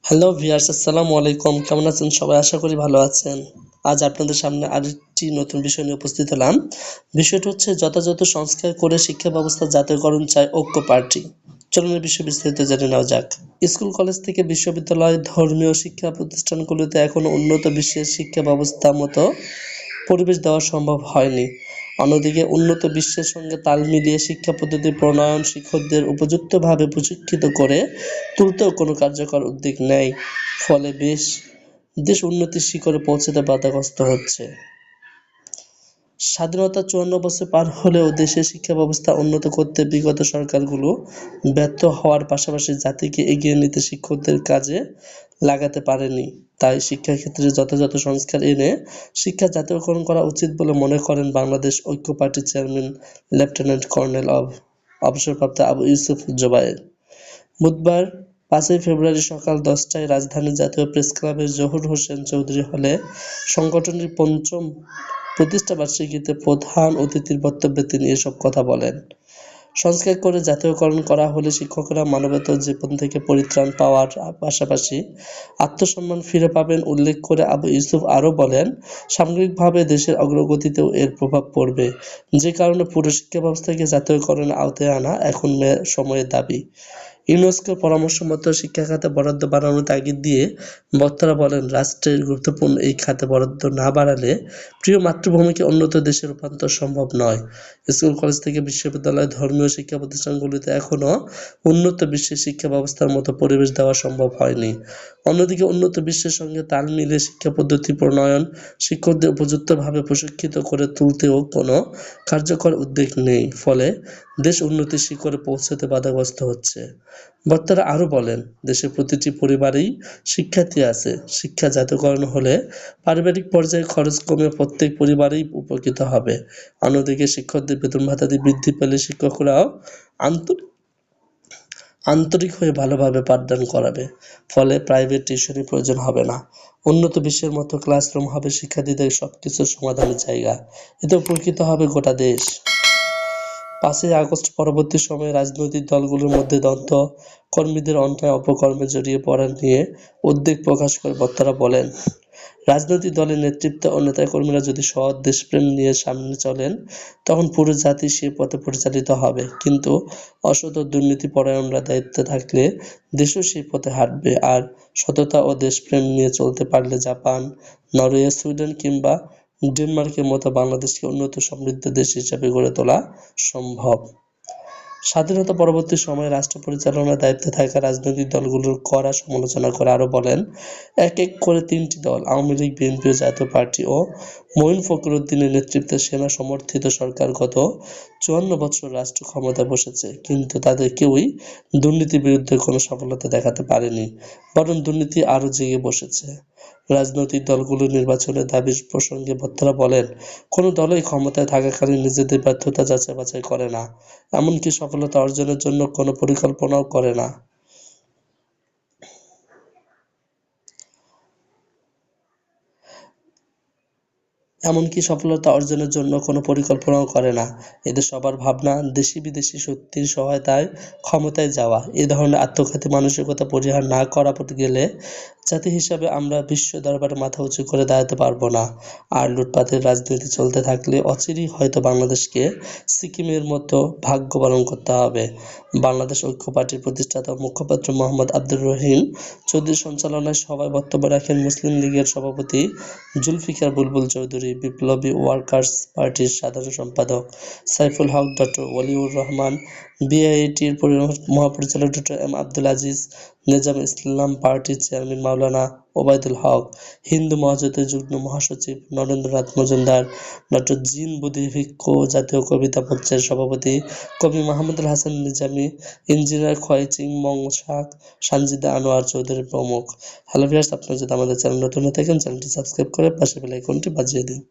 Hello viewers, আসসালামু আলাইকুম। কেমন আছেন সবাই? আশা করি ভালো আছেন। আজ আপনাদের সামনে আরেকটি নতুন বিষয় নিয়ে উপস্থিত হলাম। বিষয়টা হচ্ছে যথাযথ সংস্কার করে শিক্ষা ব্যবস্থা জাতীয়করণ চায় ঐক্য পার্টি। চলুন এই বিষয়ে বিস্তারিত জেনে নেওয়া যাক। স্কুল, কলেজ থেকে বিশ্ববিদ্যালয়, ধর্মীয় শিক্ষা প্রতিষ্ঠানগুলোতে এখনো উন্নত বিশ্বের শিক্ষা ব্যবস্থা মতো পরিবেশ দেওয়া সম্ভব হয়নি। অন্যদিকে উন্নত বিশ্বের সঙ্গে তাল মিলিয়ে শিক্ষা পদ্ধতি প্রণয়ন, শিক্ষকদের উপযুক্তভাবে প্রশিক্ষিত করে তুলতেও কোনো কার্যকর উদ্যোগ নেই। ফলে দেশ উন্নতির শিখরে পৌঁছাতে বাধাগ্রস্ত হচ্ছে। স্বাধীনতার ৫৪ বছর পার হলেও দেশের শিক্ষা ব্যবস্থা উন্নত করতে বিগত সরকারগুলো ব্যর্থ হওয়ার পাশাপাশি জাতিকে এগিয়ে নিতে শিক্ষকদের কাজে লাগাতে পারেনি। তাই শিক্ষাক্ষেত্রে যথাযথ সংস্কার এনে শিক্ষা জাতীয়করণ করা উচিত বলে মনে করেন বাংলাদেশ ঐক্য পার্টির চেয়ারম্যান লেফটেন্যান্ট কর্নেল অবসরপ্রাপ্ত আবু ইউসুফ জোবায়ের। বুধবার ৫ই ফেব্রুয়ারি সকাল ১০টায় রাজধানীর জাতীয় প্রেসক্লাবের জহুর হোসেন চৌধুরী হলে সংগঠনটির ৫ম প্রতিষ্ঠাবার্ষিকীতে প্রধান অতিথির বক্তব্যে তিনি এসব কথা বলেন। সংস্কার করে জাতীয়করণ করা হলে শিক্ষকেরা মানবেতর জীবন থেকে পরিত্রাণ পাওয়ার পাশাপাশি আত্মসম্মান ফিরে পাবেন উল্লেখ করে আবু ইউসুফ আরও বলেন, সামগ্রিকভাবে দেশের অগ্রগতিতেও এর প্রভাব পড়বে, যে কারণে পুরো শিক্ষা ব্যবস্থাকে জাতীয়করণের আওতায় আনা এখন সময়ের দাবি। ইউনেস্কোর পরামর্শ মতো শিক্ষা খাতে বরাদ্দ বাড়ানোর তাগিদ দিয়ে বক্তারা বলেন, রাষ্ট্রের গুরুত্বপূর্ণ এই খাতে বরাদ্দ না বাড়ালে প্রিয় মাতৃভূমিকে উন্নত দেশে রূপান্তর সম্ভব নয়। স্কুল, কলেজ থেকে বিশ্ববিদ্যালয়, ধর্মীয় শিক্ষা প্রতিষ্ঠানগুলিতে এখনো উন্নত বিশ্বের শিক্ষা ব্যবস্থার মতো পরিবেশ দেওয়া সম্ভব হয়নি। অন্যদিকে উন্নত বিশ্বের সঙ্গে তাল মিলিয়ে শিক্ষা পদ্ধতি প্রণয়ন, শিক্ষকদের উপযুক্তভাবে প্রশিক্ষিত করে তুলতেও কোনো কার্যকর উদ্যোগ নেই। ফলে দেশ উন্নতির শিখরে পৌঁছাতে বাধাগ্রস্ত হচ্ছে। বক্তারা আরও বলেন, দেশের প্রতিটি পরিবারেই শিক্ষার্থী আছে। শিক্ষা জাতীয়করণ হলে পারিবারিক পর্যায়ে খরচ কমে প্রত্যেক পরিবারেই উপকৃত হবে। অন্যদিকে শিক্ষকদের বেতন ভাতাদি বৃদ্ধি পেলে শিক্ষকরাও আন্তরিক হয়ে ভালোভাবে পাঠদান করাবে। ফলে প্রাইভেট টিউশনির প্রয়োজন হবে না। উন্নত বিশ্বের মতো ক্লাসরুম হবে শিক্ষার্থীদের সবকিছুর সমাধানের জায়গা। এতে উপকৃত হবে গোটা দেশ। ৫ই আগস্ট পরবর্তী সময়ে রাজনৈতিক দলগুলোর মধ্যে দ্বন্দ্ব, কর্মীদের অন্যায় অপকর্মে জড়িয়ে পড়া নিয়ে উদ্বেগ প্রকাশ করে বক্তারা বলেন, রাজনৈতিক দলের নেতৃত্ব ও নেতাকর্মীরা যদি সৎ দেশপ্রেম নিয়ে সামনে চলেন তখন পুরো জাতি সে পথে পরিচালিত হবে, কিন্তু অসৎ ও দুর্নীতিপরায়ণরা দায়িত্বে থাকলে দেশও সেই পথে হাঁটবে। আর সততা ও দেশপ্রেম নিয়ে চলতে পারলে জাপান, নরওয়ে, সুইডেন কিংবা ডেনমার্কের মতো বাংলাদেশকে উন্নত সমৃদ্ধ দেশ হিসেবে গড়ে তোলা সম্ভব। স্বাধীনতা পরবর্তী সময়ে রাষ্ট্র পরিচালনার দায়িত্বে থাকা রাজনৈতিক দলগুলোর কড়া সমালোচনা করে আরও বলেন, এক এক করে ৩টি দল আওয়ামী লীগ, বিএনপি ও জাতীয় পার্টি ও মঈন ফখরুদ্দিনের নেতৃত্বে সেনা সমর্থিত সরকার গত ৫৪ বছর রাষ্ট্র ক্ষমতায় বসেছে, কিন্তু তাদের কেউই দুর্নীতির বিরুদ্ধে কোনো সফলতা দেখাতে পারেনি, বরং দুর্নীতি আরও জেগে বসেছে। রাজনৈতিক দলগুলোর নির্বাচনের দাবি প্রসঙ্গে বক্তারা বলেন, কোনো দলই ক্ষমতায় থাকাকালীন নিজেদের ব্যর্থতা যাচাই-বাছাই করে না, এমনকি সফলতা অর্জনের জন্য কোনো পরিকল্পনাও করে না। এদের সবার ভাবনা দেশি-বিদেশি শক্তির সহায়তায় ক্ষমতায় যাওয়া। এ ধরনের আত্মঘাতী মানসিকতা পরিহার না করা গেলে জাতি হিসাবে আমরা বিশ্ব দরবারে মাথা উঁচু করে দাঁড়াতে পারব না। আর লুটপাটের রাজনীতি চলতে থাকলে অচিরেই হয়তো বাংলাদেশকে সিকিমের মতো ভাগ্য বরণ করতে হবে। বাংলাদেশ ঐক্য পার্টির প্রতিষ্ঠাতা ও মুখপাত্র মোহাম্মদ আব্দুর রহিম চৌধুরীর সঞ্চালনায় সভায় বক্তব্য রাখেন মুসলিম লীগের সভাপতি জুলফিকার বুলবুল চৌধুরী, বিপ্লবী ওয়ার্কার্স পার্টির সাধারণ সম্পাদক সাইফুল হক, ডক্টর ওয়ালিউর রহমান, বিআইটির মহাপরিচালক ডক্টর এম আব্দুল আজিজ, নিজাম ইসলাম পার্টির চেয়ারম্যান মাওলানা ওবায়দুল হক, হিন্দু মহাজোটের যুগ্ম মহাসচিব নরেন্দ্রনাথ মজুমদার, ডক্টর জিন বুদ্ধিভিক্ষ, জাতীয় কবিতা মঞ্চের সভাপতি কবি মাহমুদুল হাসান নিজামী, ইঞ্জিনিয়ার খোয়াই চিংমং শাক, সানজিদা আনোয়ার চৌধুরী প্রমুখ। হ্যালো ভিউয়ার্স, আপনারা যদি আমাদের চ্যানেল নতুন হয়ে থাকেন চ্যানেলটি সাবস্ক্রাইব করে পাশে বেল আইকনটি বাজিয়ে দিন।